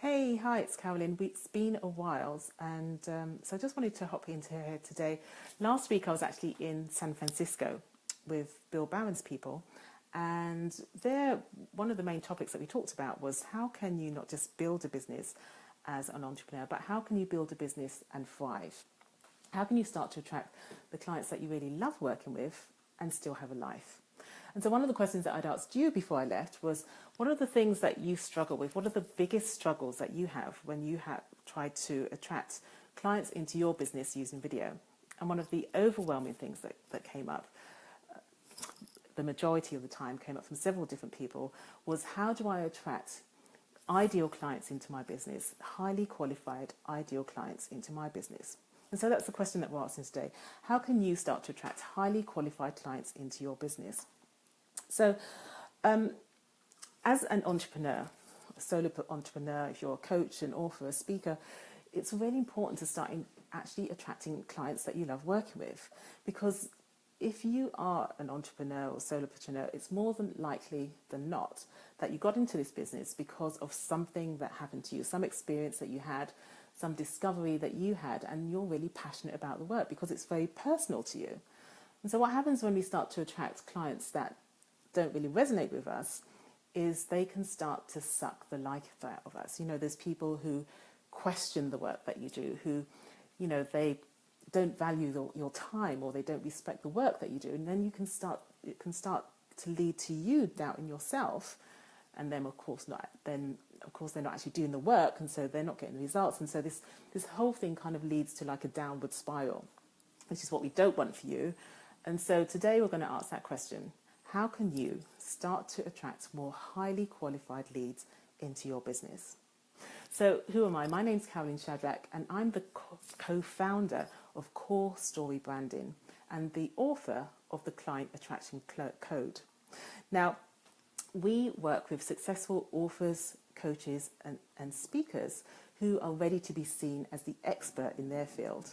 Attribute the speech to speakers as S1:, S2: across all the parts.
S1: Hey, hi, it's Carolyn. It's been a while, and so I just wanted to hop into here today. Last week I was actually in San Francisco with Bill Barron's people, and there one of the main topics that we talked about was how can you not just build a business as an entrepreneur, but how can you build a business and thrive? How can you start to attract the clients that you really love working with and still have a life? And so one of the questions that I'd asked you before I left was, what are the things that you struggle with? What are the biggest struggles that you have when you have tried to attract clients into your business using video? And one of the overwhelming things that came up, the majority of the time came up from several different people, was how do I attract ideal clients into my business, highly qualified ideal clients into my business? And so that's the question that we're asking today. How can you start to attract highly qualified clients into your business? So as an entrepreneur, a solo entrepreneur, if you're a coach, an author, a speaker, it's really important to start actually attracting clients that you love working with. Because if you are an entrepreneur or solopreneur, it's more than likely than not that you got into this business because of something that happened to you, some experience that you had, some discovery that you had, and you're really passionate about the work because it's very personal to you. And so what happens when we start to attract clients that don't really resonate with us is they can start to suck the life out of us. You know, there's people who question the work that you do, who, you know, they don't value your time or they don't respect the work that you do. And then it can start to lead to you doubting yourself. And then of course they're not actually doing the work, and so they're not getting the results. And so this whole thing kind of leads to like a downward spiral, which is what we don't want for you. And so today we're going to ask that question. How can you start to attract more highly qualified leads into your business? So who am I? My name's Carolyn Shadrach, and I'm the co-founder of Core Story Branding and the author of the Client Attraction Code. Now, we work with successful authors, coaches, and speakers who are ready to be seen as the expert in their field.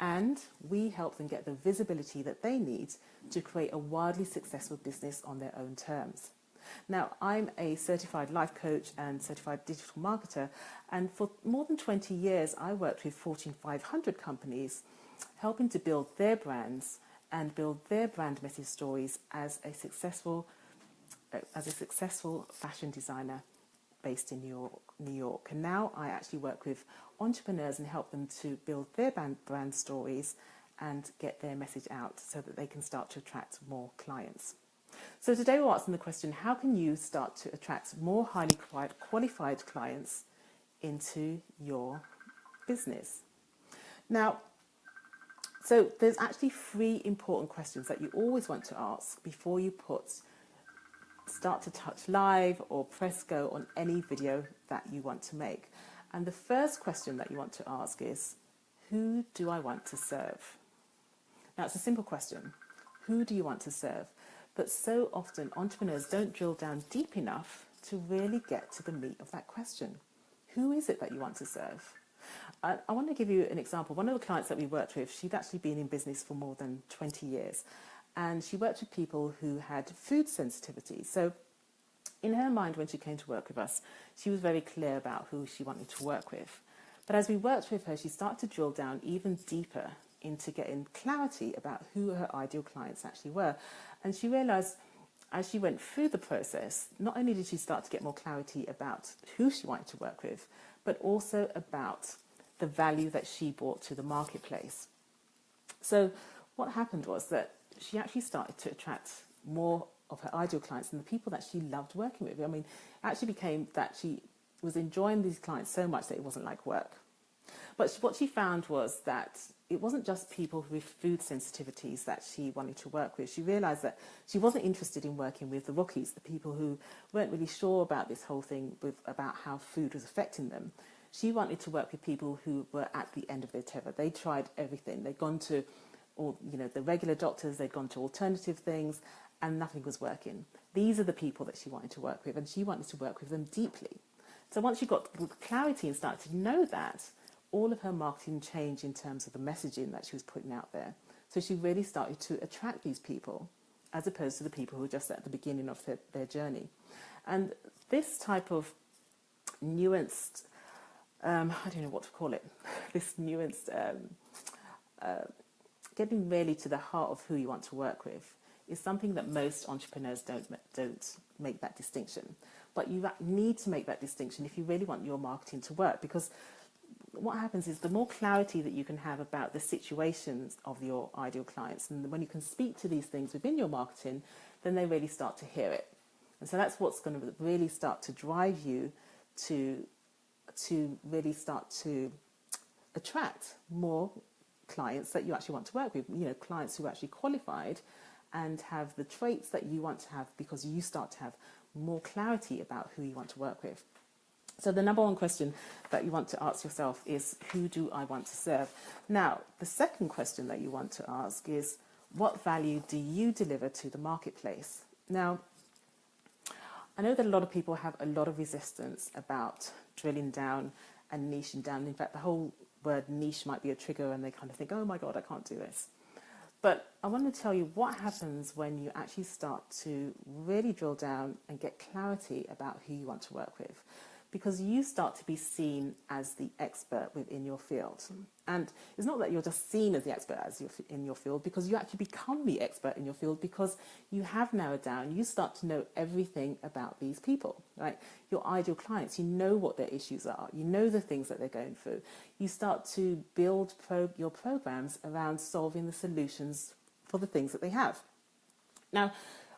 S1: And we help them get the visibility that they need to create a wildly successful business on their own terms. Now, I'm a certified life coach and certified digital marketer, and for more than 20 years, I worked with Fortune 500 companies, helping to build their brands and build their brand message stories as a successful fashion designer based in New York. And now I actually work with entrepreneurs and help them to build their brand stories and get their message out so that they can start to attract more clients. So today we're asking the question, how can you start to attract more highly qualified clients into your business? Now, so there's actually 3 important questions that you always want to ask before you start to touch live or press go on any video that you want to make. And the first question that you want to ask is, who do I want to serve? Now, it's a simple question. Who do you want to serve? But so often entrepreneurs don't drill down deep enough to really get to the meat of that question. Who is it that you want to serve? I want to give you an example. One of the clients that we worked with, she'd actually been in business for more than 20 years. And she worked with people who had food sensitivity. So in her mind, when she came to work with us, she was very clear about who she wanted to work with. But as we worked with her, she started to drill down even deeper into getting clarity about who her ideal clients actually were. And she realized as she went through the process, not only did she start to get more clarity about who she wanted to work with, but also about the value that she brought to the marketplace. So what happened was that she actually started to attract more of her ideal clients and the people that she loved working with. I mean, it actually became that she was enjoying these clients so much that it wasn't like work. But what she found was that it wasn't just people with food sensitivities that she wanted to work with. She realized that she wasn't interested in working with the rookies, the people who weren't really sure about this whole thing about how food was affecting them. She wanted to work with people who were at the end of their tether. They tried everything. They'd gone to the regular doctors, they'd gone to alternative things, and nothing was working. These are the people that she wanted to work with, and she wanted to work with them deeply. So once she got clarity and started to know that, all of her marketing changed in terms of the messaging that she was putting out there. So she really started to attract these people as opposed to the people who were just at the beginning of their journey. And this type of nuanced, I don't know what to call it, this nuanced, getting really to the heart of who you want to work with is something that most entrepreneurs don't make that distinction. But you need to make that distinction if you really want your marketing to work, because what happens is the more clarity that you can have about the situations of your ideal clients, and when you can speak to these things within your marketing, then they really start to hear it. And so that's what's going to really start to drive you to really start to attract more clients that you actually want to work with, clients who are actually qualified and have the traits that you want to have, because you start to have more clarity about who you want to work with. So the number one question that you want to ask yourself is, who do I want to serve? Now, the second question that you want to ask is, what value do you deliver to the marketplace? Now, I know that a lot of people have a lot of resistance about drilling down and niching down. In fact, the whole word niche might be a trigger, and they kind of think, oh my God, I can't do this. But I want to tell you what happens when you actually start to really drill down and get clarity about who you want to work with, because you start to be seen as the expert within your field. And it's not that you're just seen as the expert in your field, because you actually become the expert in your field because you have narrowed down. You start to know everything about these people, right? Your ideal clients, you know what their issues are. You know the things that they're going through. You start to build your programs around solving the solutions for the things that they have. Now,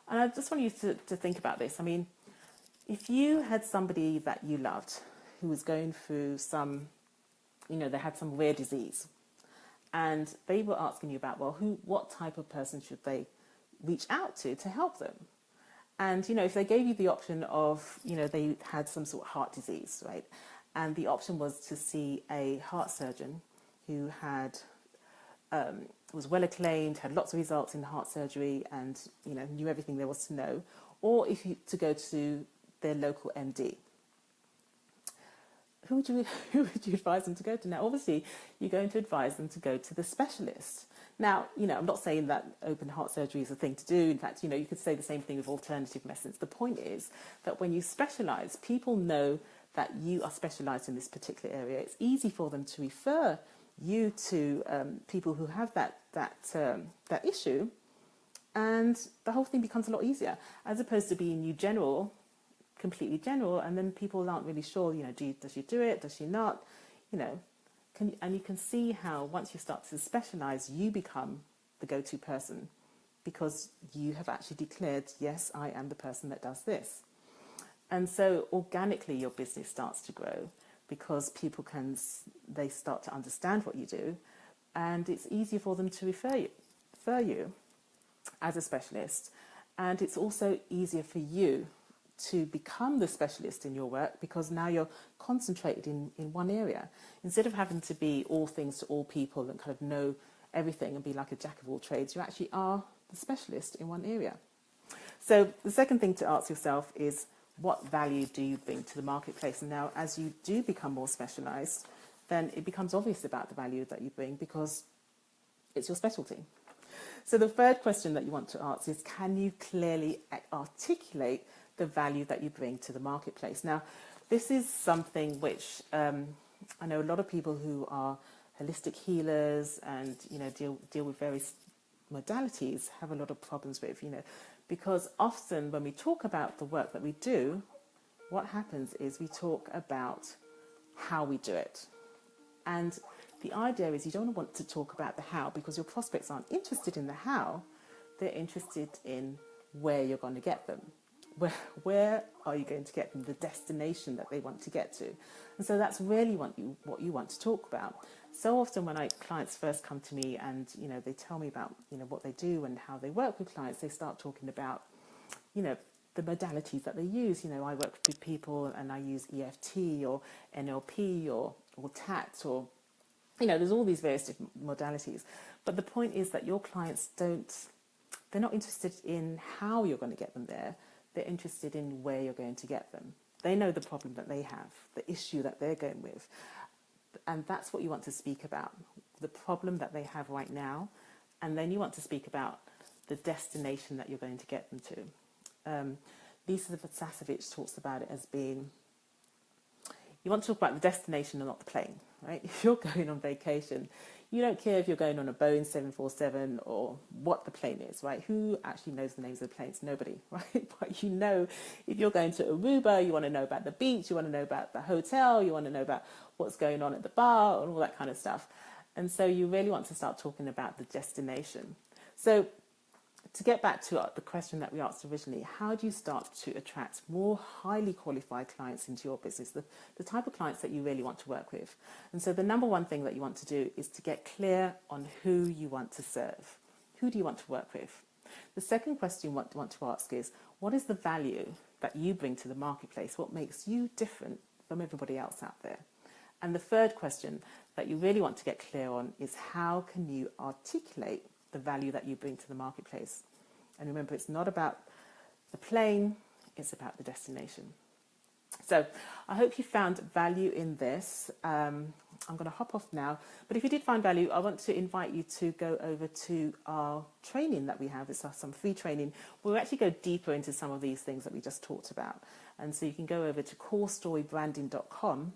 S1: and I just want you to think about this. I mean, if you had somebody that you loved who was going through some, they had some rare disease, and they were asking you about, well, what type of person should they reach out to help them? And, if they gave you the option of, they had some sort of heart disease, right? And the option was to see a heart surgeon who had, was well acclaimed, had lots of results in heart surgery, and, knew everything there was to know, or to go to their local MD. Who would you advise them to go to? Now, obviously, you're going to advise them to go to the specialist. Now, I'm not saying that open heart surgery is a thing to do. In fact, you could say the same thing with alternative methods. The point is that when you specialize, people know that you are specialized in this particular area. It's easy for them to refer you to people who have that issue, and the whole thing becomes a lot easier, as opposed to being completely general, and then people aren't really sure, does she do it, does she not, and you can see how once you start to specialize, you become the go-to person, because you have actually declared, yes, I am the person that does this. And so organically your business starts to grow, because people they start to understand what you do, and it's easier for them to refer you as a specialist. And it's also easier for you to become the specialist in your work, because now you're concentrated in one area, instead of having to be all things to all people and kind of know everything and be like a jack of all trades. You actually are the specialist in one area. So the second thing to ask yourself is, what value do you bring to the marketplace? And now, as you do become more specialized, then it becomes obvious about the value that you bring, because it's your specialty. So the third question that you want to ask is, can you clearly articulate the value that you bring to the marketplace? Now, this is something which I know a lot of people who are holistic healers and deal with various modalities have a lot of problems with, because often when we talk about the work that we do, what happens is we talk about how we do it. And the idea is you don't want to talk about the how, because your prospects aren't interested in the how, they're interested in where you're going to get them. Where are you going to get them, the destination that they want to get to? And so that's really what you want to talk about. So often when clients first come to me and they tell me about what they do and how they work with clients, they start talking about the modalities that they use. I work with people and I use EFT or NLP or TAT, or there's all these various different modalities. But the point is that your clients they're not interested in how you're going to get them there. They're interested in where you're going to get them. They know the problem that they have, the issue that they're going with. And that's what you want to speak about, the problem that they have right now. And then you want to speak about the destination that you're going to get them to. Lisa Sasevich talks about it as being You want to talk about the destination and not the plane, right? If you're going on vacation, you don't care if you're going on a Boeing 747 or what the plane is, right? Who actually knows the names of the planes? Nobody, right? But you know, if you're going to Aruba, you want to know about the beach, you want to know about the hotel, you want to know about what's going on at the bar and all that kind of stuff. And so you really want to start talking about the destination. So to get back to the question that we asked originally, how do you start to attract more highly qualified clients into your business, the type of clients that you really want to work with? And so the number one thing that you want to do is to get clear on who you want to serve. Who do you want to work with? The second question you want to ask is, what is the value that you bring to the marketplace? What makes you different from everybody else out there? And the third question that you really want to get clear on is, how can you articulate the value that you bring to the marketplace? And remember, it's not about the plane, it's about the destination. So I hope you found value in this. I'm going to hop off now, but if you did find value, I want to invite you to go over to our training that we have. It's some free training. We'll actually go deeper into some of these things that we just talked about. And so you can go over to corestorybranding.com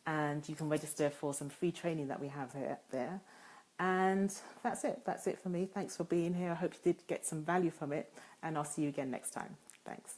S1: and you can register for some free training that we have there. And that's it. That's it for me. Thanks for being here. I hope you did get some value from it, and I'll see you again next time. Thanks.